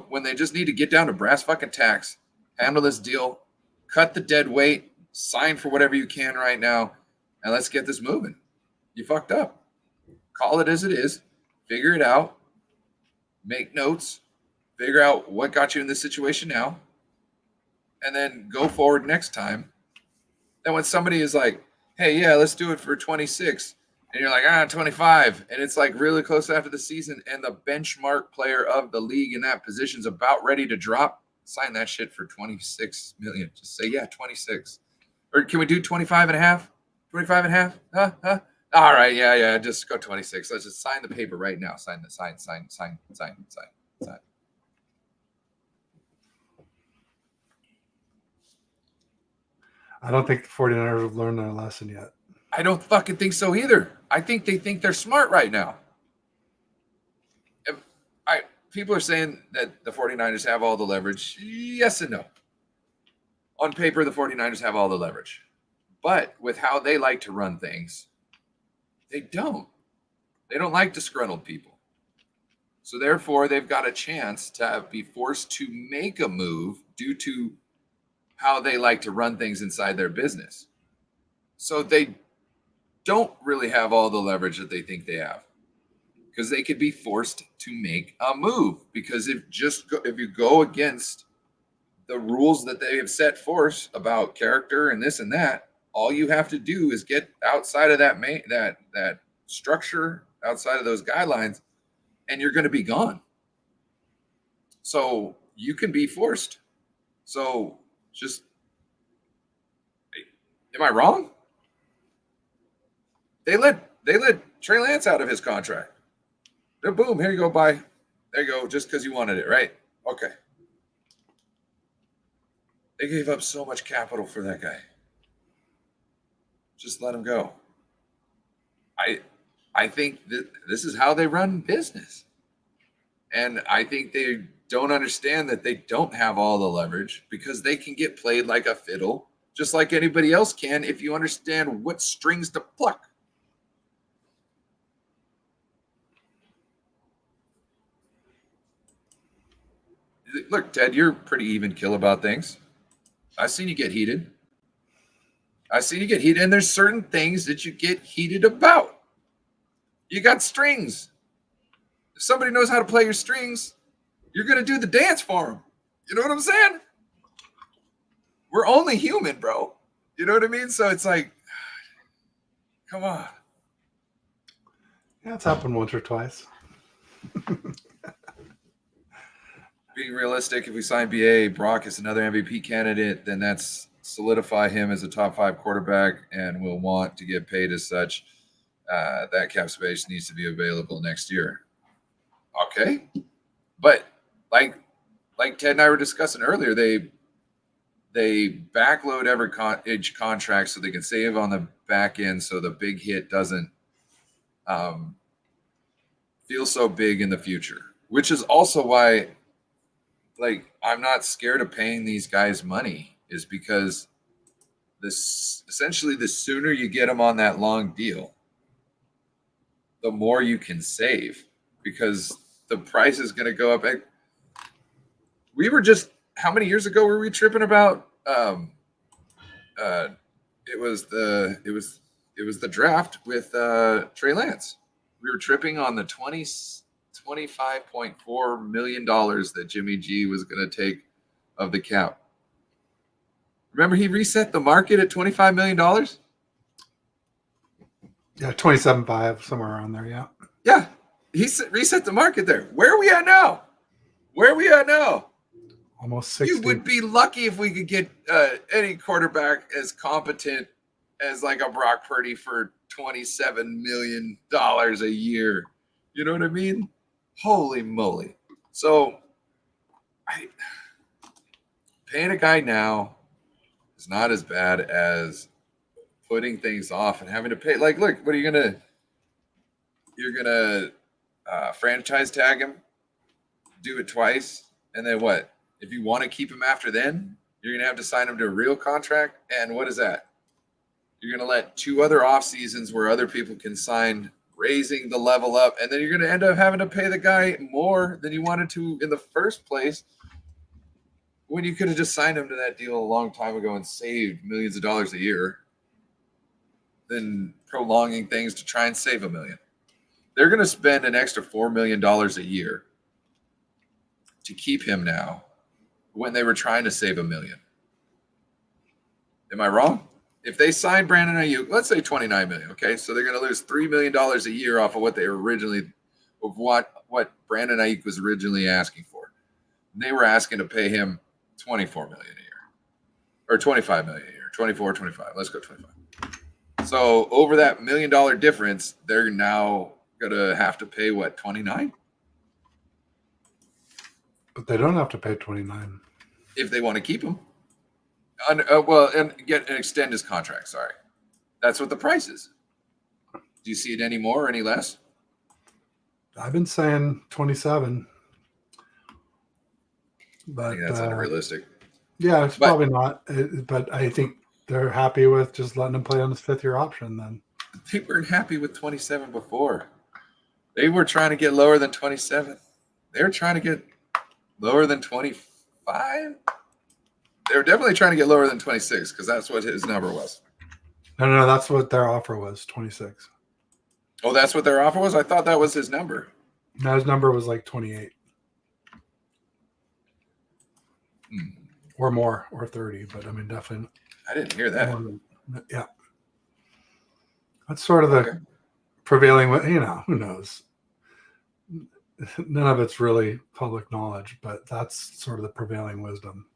S1: when they just need to get down to brass fucking tacks, handle this deal, cut the dead weight, sign for whatever you can right now, and let's get this moving. You fucked up. Call it as it is. Figure it out. Make notes. Figure out what got you in this situation now, and then go forward next time. Then when somebody is like, hey, yeah, let's do it for 26, and you're like, 25, and it's like really close after the season, and the benchmark player of the league in that position is about ready to drop, sign that shit for 26 million. Just say, yeah, 26. Or can we do 25 and a half? 25 and a half? Huh? All right, yeah, just go 26. Let's just sign the paper right now. Sign.
S2: I don't think the 49ers have learned their lesson yet.
S1: I don't fucking think so either. I think they think they're smart right now. People are saying that the 49ers have all the leverage. Yes and no. On paper, the 49ers have all the leverage. But with how they like to run things, they don't. They don't like disgruntled people. So therefore, they've got a chance to be forced to make a move due to how they like to run things inside their business. So they don't really have all the leverage that they think they have, because they could be forced to make a move. Because if you go against the rules that they have set forth about character and this and that, all you have to do is get outside of that structure, outside of those guidelines, and you're going to be gone. So you can be forced. So just, am I wrong? They let Trey Lance out of his contract. Boom, here you go, bye. There you go, just because you wanted it, right? Okay. They gave up so much capital for that guy. Just let him go. I think that this is how they run business. And I think they don't understand that they don't have all the leverage, because they can get played like a fiddle, just like anybody else can, if you understand what strings to pluck. Look, Ted, you're pretty even kill about things. I've seen you get heated. And there's certain things that you get heated about. You got strings. If somebody knows how to play your strings, you're going to do the dance for them. You know what I'm saying? We're only human, bro. You know what I mean? So it's like, come on.
S2: Yeah, it's happened once or twice.
S1: Being realistic, if we sign BA, Brock is another MVP candidate, then that's solidify him as a top 5 quarterback, and will want to get paid as such. That cap space needs to be available next year. Okay. But like Ted and I were discussing earlier, they backload each contract so they can save on the back end, so the big hit doesn't feel so big in the future, which is also why, like, I'm not scared of paying these guys money, is because this essentially the sooner you get them on that long deal, the more you can save, because the price is going to go up. We were just, how many years ago were we tripping about? It was the draft with Trey Lance. We were tripping on the $25.4 million that Jimmy G was going to take of the cap. Remember, he reset the market at $25 million.
S2: Yeah, 27.5, somewhere around there. Yeah.
S1: Yeah, he reset the market there. Where are we at now?
S2: Almost 60.
S1: You would be lucky if we could get any quarterback as competent as like a Brock Purdy for $27 million a year. You know what I mean? Holy moly. So paying a guy now is not as bad as putting things off and having to pay. Like, look, what are you going to, you're going to franchise tag him, do it twice, and then what? If you want to keep him after then, you're going to have to sign him to a real contract. And what is that? You're going to let 2 other off seasons where other people can sign, raising the level up. And then you're going to end up having to pay the guy more than you wanted to in the first place, when you could have just signed him to that deal a long time ago and saved millions of dollars a year than prolonging things to try and save $1 million. They're going to spend an extra $4 million a year to keep him now, when they were trying to save $1 million. Am I wrong? If they sign Brandon Ayuk, let's say $29 million, okay? So they're going to lose $3 million a year off of what they originally, of what Brandon Ayuk was originally asking for. They were asking to pay him $24 million a year, or $25 million a year, 24, 25. Let's go 25. So over that $1 million difference, they're now going to have to pay what, 29?
S2: But they don't have to pay 29
S1: if they want to keep him. And get and extend his contract. Sorry, that's what the price is. Do you see it any more or any less?
S2: I've been saying 27, but
S1: I think that's unrealistic.
S2: Yeah, it's probably not. But I think they're happy with just letting him play on his 5th-year option. Then
S1: they weren't happy with 27 before. They were trying to get lower than 27. They were trying to get lower than 25. They were definitely trying to get lower than 26, because that's what his number was.
S2: No, that's what their offer was, 26.
S1: Oh, that's what their offer was? I thought that was his number.
S2: No, his number was like 28. Or more, or 30, but I mean, definitely.
S1: I didn't hear that.
S2: Yeah. That's sort of the prevailing, who knows? None of it's really public knowledge, but that's sort of the prevailing wisdom.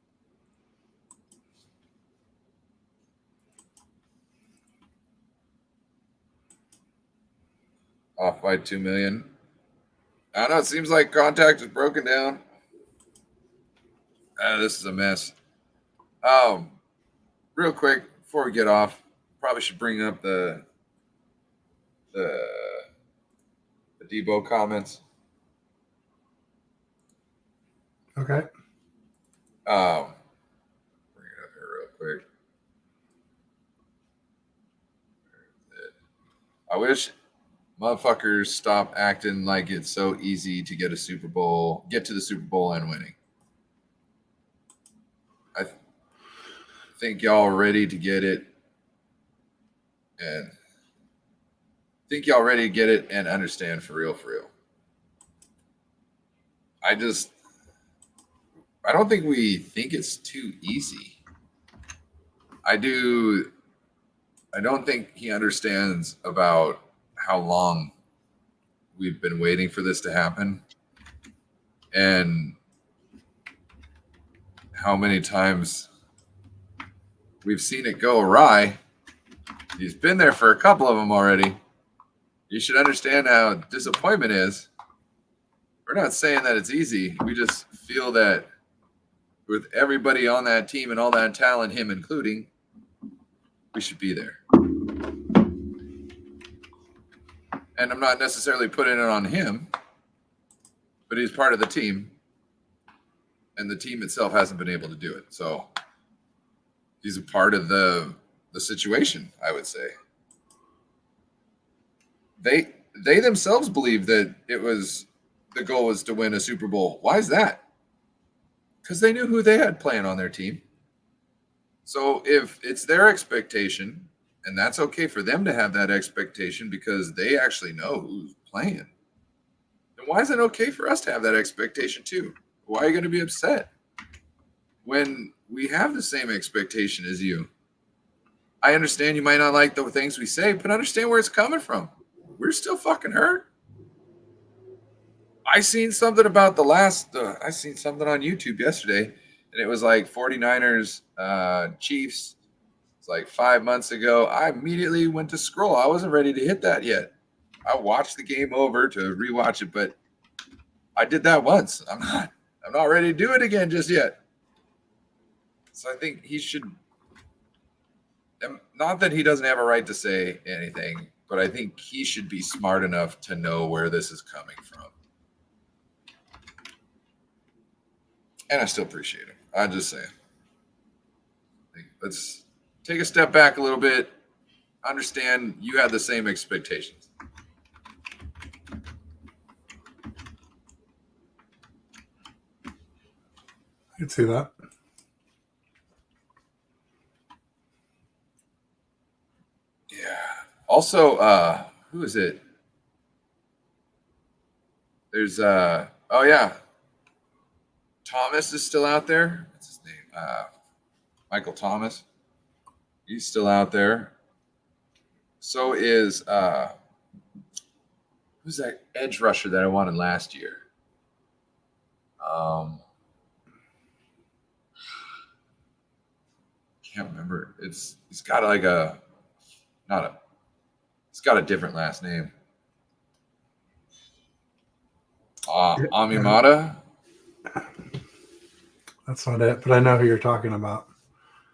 S1: Off by $2 million. I don't know. It seems like contact is broken down. This is a mess. Real quick before we get off, probably should bring up the Deebo comments.
S2: Okay.
S1: Bring it up here real quick. I wish motherfuckers stop acting like it's so easy to get to the Super Bowl and winning. I think y'all are ready to get it, and understand for real. I don't think we think it's too easy. I don't think he understands about how long we've been waiting for this to happen, and how many times we've seen it go awry. He's been there for a couple of them already. You should understand how disappointment is. We're not saying that it's easy. We just feel that with everybody on that team and all that talent, him including, we should be there. And I'm not necessarily putting it on him. but he's part of the team, and the team itself hasn't been able to do it. So he's a part of the situation, I would say. They themselves believe that the goal was to win a Super Bowl. Why is that? Because they knew who they had playing on their team. So if it's their expectation, and that's okay for them to have that expectation because they actually know who's playing, then why is it okay for us to have that expectation too? Why are you going to be upset when we have the same expectation as you? I understand you might not like the things we say, but understand where it's coming from. We're still fucking hurt. I seen something about I seen something on YouTube yesterday, and it was like 49ers Chiefs. It's like 5 months ago. I immediately went to scroll. I wasn't ready to hit that yet. I watched the game over to rewatch it, but I did that once. I'm not ready to do it again just yet. So I think he should, not that he doesn't have a right to say anything, but I think he should be smart enough to know where this is coming from. And I still appreciate him. I'm just saying. Let's take a step back a little bit. Understand you had the same expectations.
S2: I can see that.
S1: Yeah. Also, who is it? There's oh yeah. Thomas is still out there. What's his name? Michael Thomas. He's still out there. So is who's that edge rusher that I wanted last year? Can't remember. He's got like a not a he's got a different last name. Amimata.
S2: That's not it, but I know who you're talking about.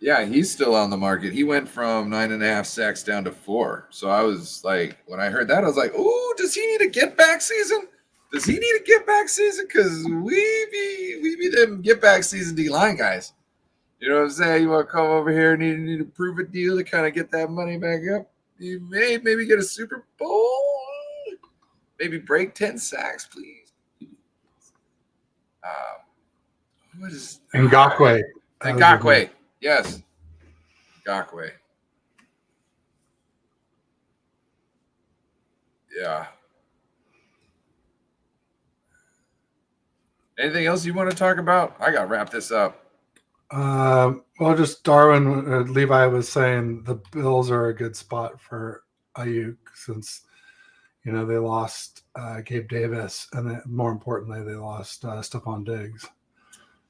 S1: Yeah, he's still on the market. He went from 9.5 sacks down to 4. So I was like, when I heard that, I was like, "Ooh, does he need a get back season? Does he need a get back season? Because we be them get back season D line guys. You know what I'm saying? You want to come over here and need to prove a deal to kind of get that money back up. You maybe get a Super Bowl, maybe break 10 sacks, please. What is
S2: Ngakwe?
S1: Ngakwe? Yes, Ngakwe. Yeah. Anything else you want to talk about? I got to wrap this up.
S2: Well, just Darwin Levi was saying the Bills are a good spot for Ayuk since they lost Gabe Davis, and then, more importantly, they lost Stephon Diggs.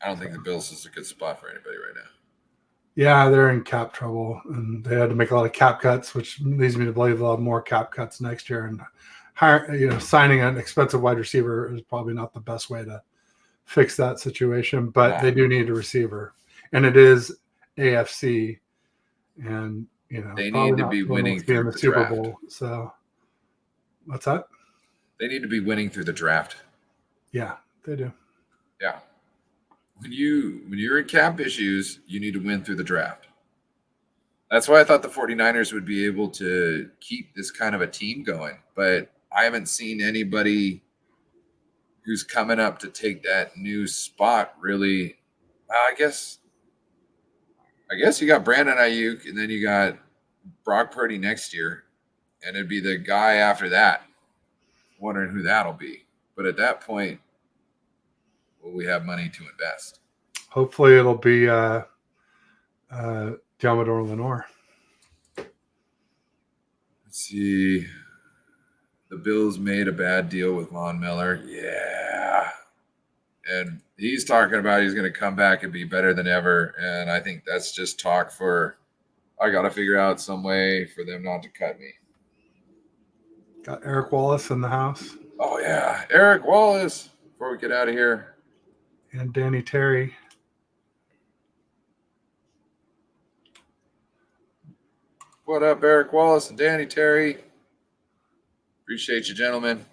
S1: I don't think the Bills is a good spot for anybody right now.
S2: Yeah, they're in cap trouble, and they had to make a lot of cap cuts, which leads me to believe they'll have more cap cuts next year. And signing an expensive wide receiver is probably not the best way to fix that situation, but they do need a receiver, and it is AFC, and
S1: they need to be winning through the Super Bowl.
S2: So, what's that?
S1: They need to be winning through the draft.
S2: Yeah, they do.
S1: Yeah. When you're in cap issues, you need to win through the draft. That's why I thought the 49ers would be able to keep this kind of a team going, but I haven't seen anybody who's coming up to take that new spot really. I guess you got Brandon Ayuk, and then you got Brock Purdy next year, and it'd be the guy after that. Wondering who that'll be. But at that point, will we have money to invest?
S2: Hopefully it'll be Deommodore Lenoir.
S1: Let's see. The Bills made a bad deal with Von Miller. Yeah. And he's talking about he's going to come back and be better than ever. And I think that's just talk for I got to figure out some way for them not to cut me.
S2: Got Eric Wallace in the house.
S1: Oh, yeah. Eric Wallace before we get out of here.
S2: And Danny Terry.
S1: What up, Eric Wallace and Danny Terry? Appreciate you, gentlemen.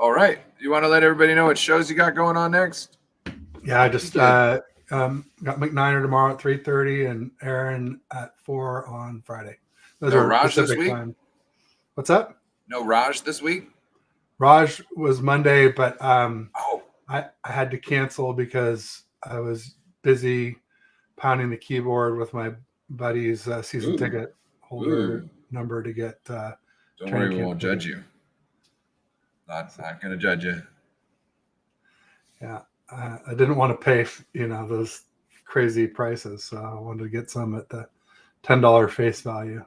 S1: All right. You want to let everybody know what shows you got going on next?
S2: Yeah, I just got McNiner tomorrow at 3:30 and Aaron at 4 on Friday. Those
S1: No
S2: are
S1: Raj this
S2: Pacific
S1: week?
S2: time. What's up?
S1: No Raj this week?
S2: Raj was Monday, but
S1: Oh,
S2: I had to cancel because I was busy pounding the keyboard with my buddy's season
S1: ooh,
S2: ticket holder
S1: ooh.
S2: number to get
S1: Don't worry,
S2: training
S1: we
S2: camp
S1: won't
S2: tickets.
S1: judge you. Not going to judge you.
S2: Yeah, I didn't want to pay, those crazy prices, so I wanted to get some at the $10 face value.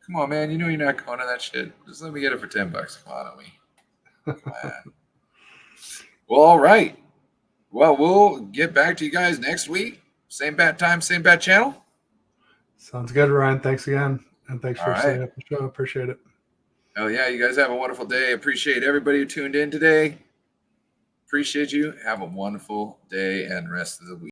S1: Come on, man. You know you're not going to that shit. Just let me get it for $10. Come on, homie. Come on. Well, all right. Well, we'll get back to you guys next week. Same bat time, same bat channel.
S2: Sounds good, Ryan. Thanks again, and thanks
S1: All
S2: for
S1: right.
S2: setting up the show. Appreciate it.
S1: Oh yeah, you guys have a wonderful day. Appreciate everybody who tuned in today. Appreciate you. Have a wonderful day and rest of the week.